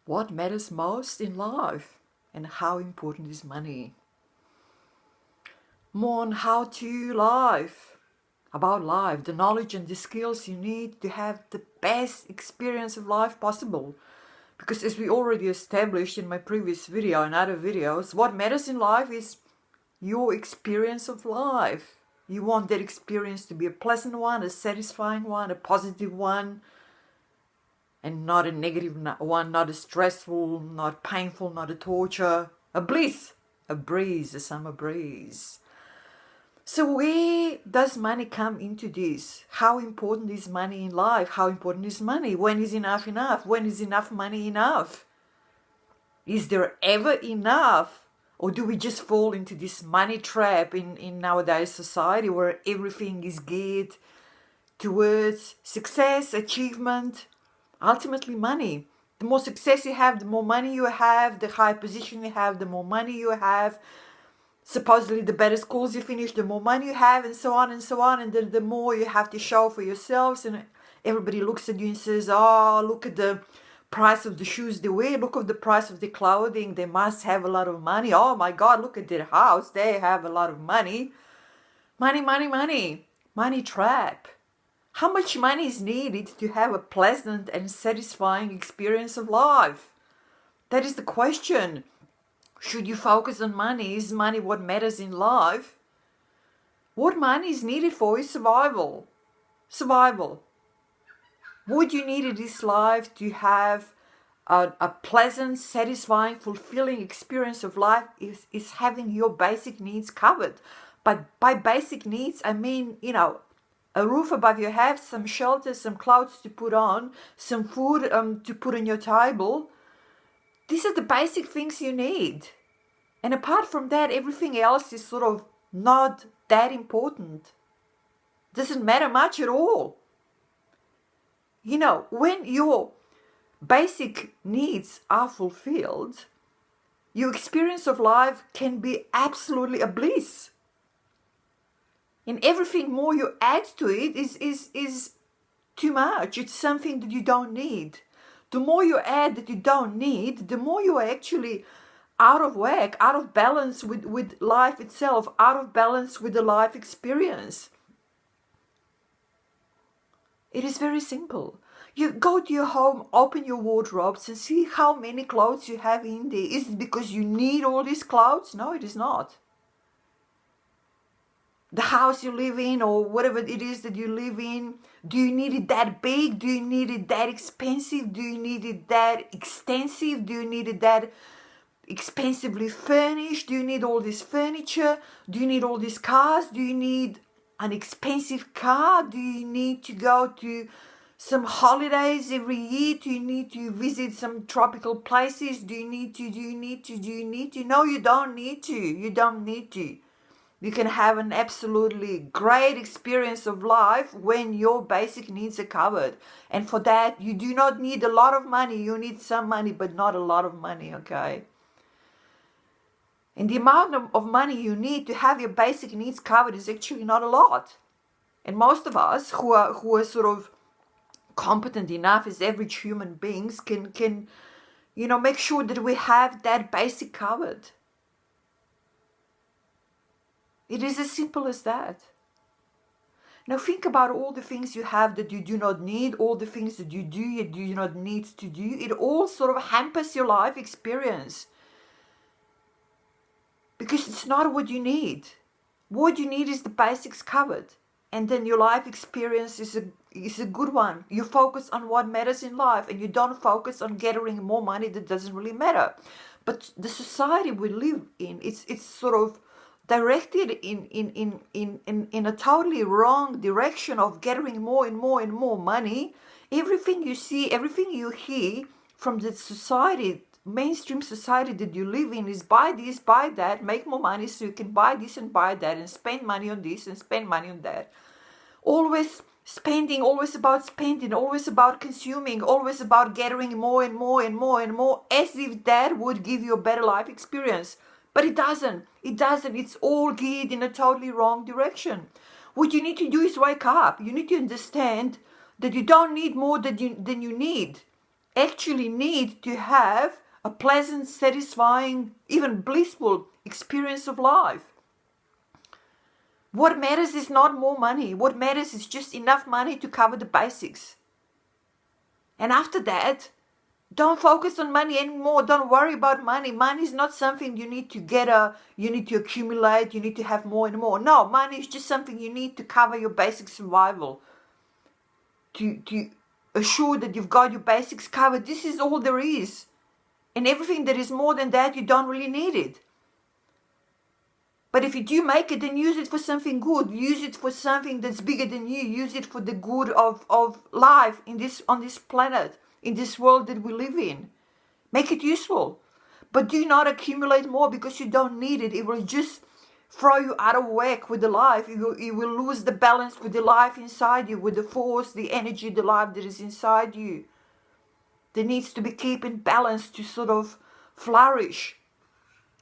What matters most in life and how important is money? More on how to live, about life, the knowledge and the skills you need to have the best experience of life possible. Because as we already established in my previous video and other videos, what matters in life is your experience of life. You want that experience to be a pleasant one, a satisfying one, a positive one, and not a negative one, not a stressful, not painful, not a torture, a bliss, a breeze, a summer breeze. So where does money come into this? How important is money in life? How important is money? When is enough enough? When is enough money enough? Is there ever enough? Or do we just fall into this money trap in nowadays society where everything is geared towards success, achievement, ultimately money? The more success you have, the more money you have, the higher position you have, the more money you have. Supposedly the better schools you finish, the more money you have, and so on and so on. And the more you have to show for yourselves, and everybody looks at you and says, oh, look at the price of the shoes they wear, look at the price of the clothing, they must have a lot of money. Oh my God, look at their house, they have a lot of money. Money, money, money. Money trap. How much money is needed to have a pleasant and satisfying experience of life? That is the question. Should you focus on money? Is money what matters in life? What money is needed for is survival. Survival. What you need in this life to have a pleasant, satisfying, fulfilling experience of life is having your basic needs covered. But by basic needs, I mean, a roof above your head, some shelter, some clothes to put on, some food to put on your table. These are the basic things you need. And apart from that, everything else is sort of not that important. Doesn't matter much at all. When your basic needs are fulfilled, your experience of life can be absolutely a bliss. And everything more you add to it is too much. It's something that you don't need. The more you add that you don't need, the more you are actually out of whack, out of balance with life itself, out of balance with the life experience. It is very simple. You go to your home, open your wardrobes and see how many clothes you have in there. Is it because you need all these clothes? No, it is not. The house you live in or whatever it is that you live in, do you need it that big? Do you need it that expensive? Do you need it that extensive? Do you need it that expensively furnished? Do you need all this furniture? Do you need all these cars? Do you need an expensive car? Do you need to go to some holidays every year? Do you need to visit some tropical places? Do you need to? No, you don't need to. You don't need to. You can have an absolutely great experience of life when your basic needs are covered. And for that, you do not need a lot of money. You need some money, but not a lot of money, okay? And the amount of money you need to have your basic needs covered is actually not a lot. And most of us who are sort of competent enough as average human beings can make sure that we have that basic covered. It is as simple as that. Now think about all the things you have that you do not need, all the things that you do not need to do. It all sort of hampers your life experience. Because it's not what you need. What you need is the basics covered. And then your life experience is a good one. You focus on what matters in life and you don't focus on gathering more money that doesn't really matter. But the society we live in, it's sort of directed in a totally wrong direction of gathering more and more and more money. Everything you see, everything you hear from the society, mainstream society that you live in is buy this, buy that, make more money so you can buy this and buy that and spend money on this and spend money on that. Always spending, always about spending, always about consuming, always about gathering more and more and more and more, as if that would give you a better life experience. But it doesn't. It doesn't. It's all geared in a totally wrong direction. What you need to do is wake up. You need to understand that you don't need more than you need. actually need to have a pleasant, satisfying, even blissful experience of life. What matters is not more money. What matters is just enough money to cover the basics. And after that, don't focus on money anymore. Don't worry about money. Money is not something you need to you need to accumulate, you need to have more and more. No, money is just something you need to cover your basic survival. To assure that you've got your basics covered. This is all there is. And everything that is more than that, you don't really need it. But if you do make it, then use it for something good. Use it for something that's bigger than you. Use it for the good of life on this planet, in this world that we live in. Make it useful. But do not accumulate more because you don't need it. It will just throw you out of whack with the life. You will lose the balance with the life inside you, with the force, the energy, the life that is inside you. There needs to be kept in balance to sort of flourish,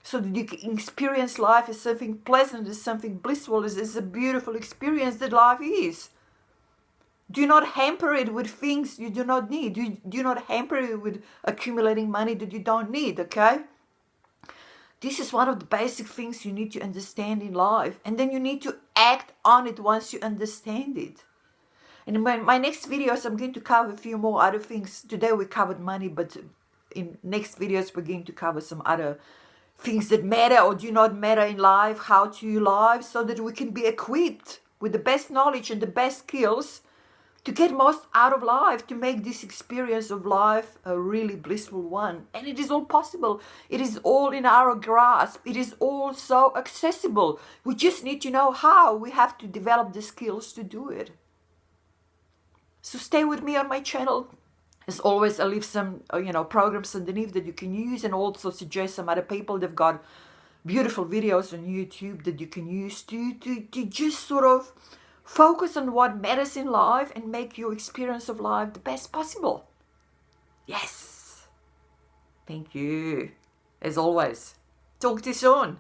so that you can experience life as something pleasant, as something blissful, as a beautiful experience that life is. Do not hamper it with things you do not need. Do not hamper it with accumulating money that you don't need, okay? This is one of the basic things you need to understand in life. And then you need to act on it once you understand it. And in my next videos, I'm going to cover a few more other things. Today we covered money, but in next videos, we're going to cover some other things that matter or do not matter in life, how to live, so that we can be equipped with the best knowledge and the best skills to get most out of life, to make this experience of life a really blissful one. And it is all possible. It is all in our grasp. It is all so accessible. We just need to know how. We have to develop the skills to do it. So stay with me on my channel. As always, I leave some programs underneath that you can use, and also suggest some other people. They've got beautiful videos on YouTube that you can use to just sort of focus on what matters in life and make your experience of life the best possible. Yes. Thank you. As always. Talk to you soon.